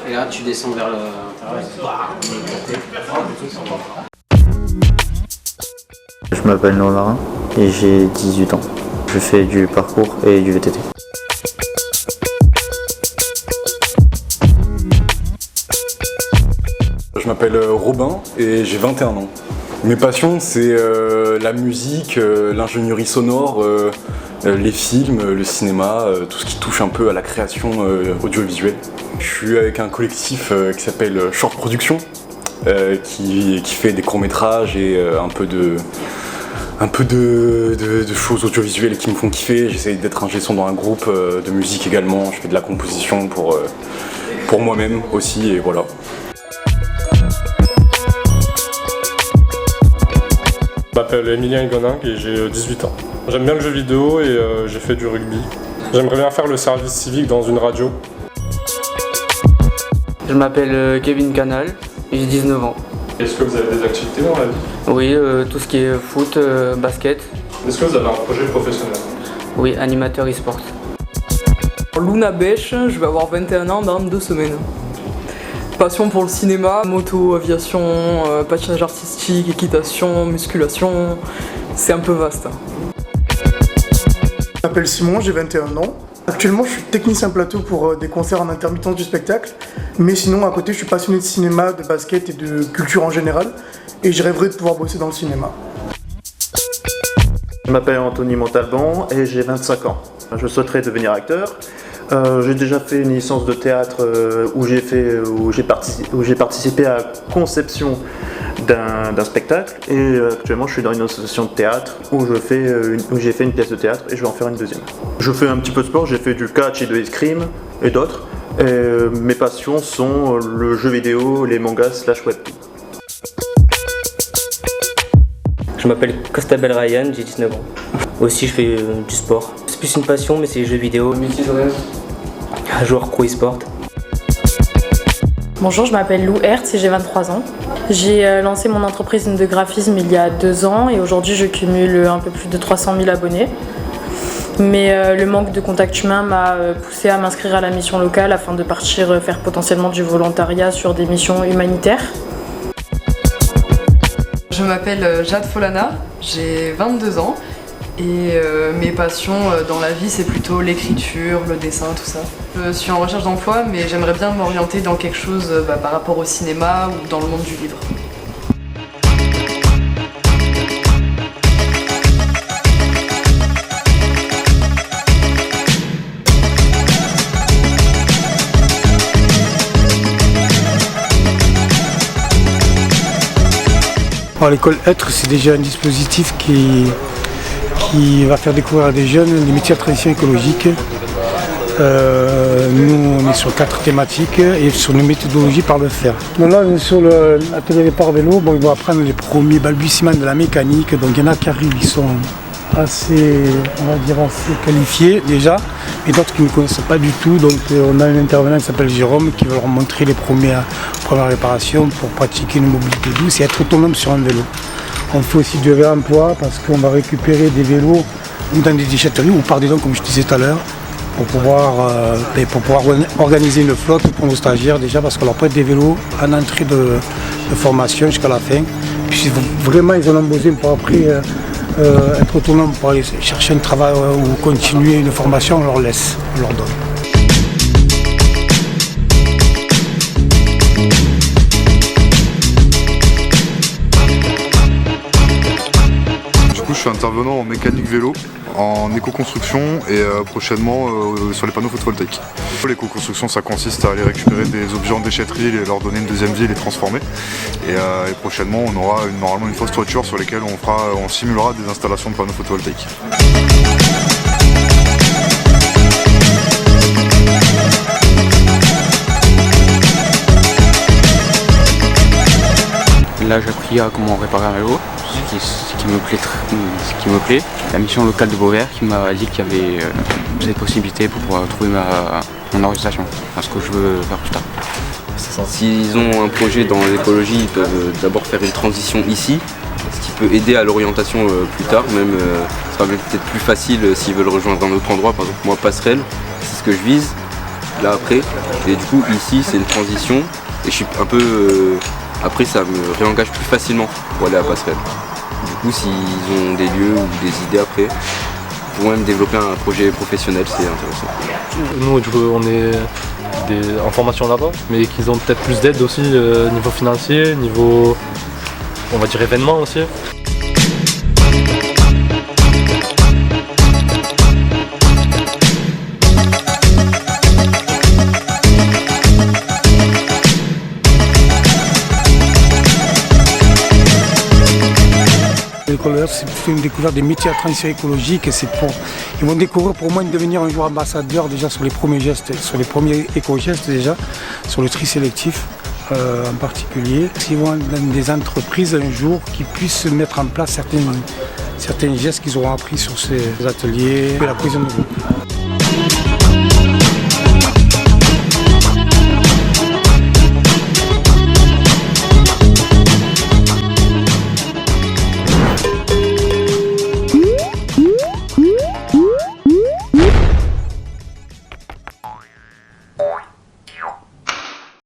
et là tu descends vers l'intérieur et on est éclaté. Je m'appelle Noah Marin et j'ai 18 ans. Je fais du parcours et du VTT. Je m'appelle Robin et j'ai 21 ans. Mes passions, c'est la musique, l'ingénierie sonore, les films, le cinéma, tout ce qui touche un peu à la création audiovisuelle. Je suis avec un collectif qui s'appelle Short Production, qui fait des courts-métrages et un peu de choses audiovisuelles qui me font kiffer. J'essaie d'être ingé son dans un groupe de musique également. Je fais de la composition pour moi-même aussi et voilà. Je m'appelle Emilien Higoning et j'ai 18 ans. J'aime bien le jeu vidéo et j'ai fait du rugby. J'aimerais bien faire le service civique dans une radio. Je m'appelle Kevin Canal et j'ai 19 ans. Est-ce que vous avez des activités dans la vie? Oui, tout ce qui est foot, basket. Est-ce que vous avez un projet professionnel? Oui, animateur e-sport. Luna Bech, je vais avoir 21 ans dans 2 semaines. Passion pour le cinéma, moto, aviation, patinage artistique, équitation, musculation, c'est un peu vaste. Je m'appelle Simon, j'ai 21 ans. Actuellement, je suis technicien plateau pour des concerts en intermittence du spectacle. Mais sinon, à côté, je suis passionné de cinéma, de basket et de culture en général. Et je rêverais de pouvoir bosser dans le cinéma. Je m'appelle Anthony Montalban et j'ai 25 ans. Je souhaiterais devenir acteur. J'ai déjà fait une licence de théâtre où j'ai participé à la conception d'un spectacle et actuellement je suis dans une association de théâtre où j'ai fait une pièce de théâtre et je vais en faire une deuxième. Je fais un petit peu de sport, j'ai fait du catch et de escrime et d'autres. Mes passions sont le jeu vidéo, les mangas / webtoon. Je m'appelle Costabel Ryan, j'ai 19 ans. Aussi je fais du sport. C'est plus une passion mais c'est les jeux vidéo. Métier de rêve. Un joueur pro e-sport. Bonjour, je m'appelle Lou Hertz et j'ai 23 ans. J'ai lancé mon entreprise de graphisme il y a 2 ans et aujourd'hui je cumule un peu plus de 300 000 abonnés. Mais le manque de contact humain m'a poussé à m'inscrire à la mission locale afin de partir faire potentiellement du volontariat sur des missions humanitaires. Je m'appelle Jade Folana, j'ai 22 ans et mes passions dans la vie c'est plutôt l'écriture, le dessin, tout ça. Je suis en recherche d'emploi mais j'aimerais bien m'orienter dans quelque chose par rapport au cinéma ou dans le monde du livre. L'école Être, c'est déjà un dispositif qui va faire découvrir à des jeunes les métiers de transition écologique. Nous, on est sur 4 thématiques et sur nos méthodologies par le faire. Donc là, on est sur l'atelier départ vélo. Bon, ils vont apprendre les premiers balbutiements de la mécanique. Donc il y en a qui arrivent, ils sont assez qualifiés déjà, et d'autres qui ne connaissent pas du tout. Donc on a un intervenant qui s'appelle Jérôme qui va leur montrer les premières réparations pour pratiquer une mobilité douce et être autonome sur un vélo. On fait aussi du réemploi parce qu'on va récupérer des vélos ou dans des déchetteries ou par des dons comme je disais tout à l'heure pour pouvoir organiser une flotte pour nos stagiaires déjà parce qu'on leur prête des vélos en entrée de formation jusqu'à la fin. Puis si vraiment ils en ont besoin pour après être autonome pour aller chercher un travail ou continuer une formation, on leur laisse, on leur donne. Je suis intervenant en mécanique vélo, en éco-construction et prochainement sur les panneaux photovoltaïques. L'éco-construction, ça consiste à aller récupérer des objets en déchetterie, leur donner une deuxième vie et les transformer. Et prochainement, on aura normalement une fausse toiture sur laquelle on simulera des installations de panneaux photovoltaïques. Là, j'ai appris à comment réparer un vélo, ce qui me plaît. La mission locale de Beauvert qui m'a dit qu'il y avait cette possibilité pour pouvoir trouver mon orientation, ce que je veux faire plus tard. S'ils ont un projet dans l'écologie, ils peuvent d'abord faire une transition ici, ce qui peut aider à l'orientation plus tard. Même, ce sera peut-être plus facile s'ils veulent rejoindre un autre endroit. Par exemple, moi, Passerelle, c'est ce que je vise. là après. Et du coup ici c'est une transition et je suis un peu... après ça me réengage plus facilement pour aller à Passerelle. Du coup s'ils ont des lieux ou des idées après, pour même développer un projet professionnel, c'est intéressant. Nous du coup on est en formation là-bas, mais qu'ils ont peut-être plus d'aide aussi niveau financier, niveau on va dire événement aussi. L'école, c'est plutôt une découverte des métiers à transition écologique. Ils vont découvrir pour moi de devenir un jour ambassadeur déjà sur les premiers gestes, sur les premiers éco-gestes déjà, sur le tri sélectif en particulier. Ils vont dans des entreprises un jour qui puissent mettre en place certains gestes qu'ils auront appris sur ces ateliers et la cohésion de groupe.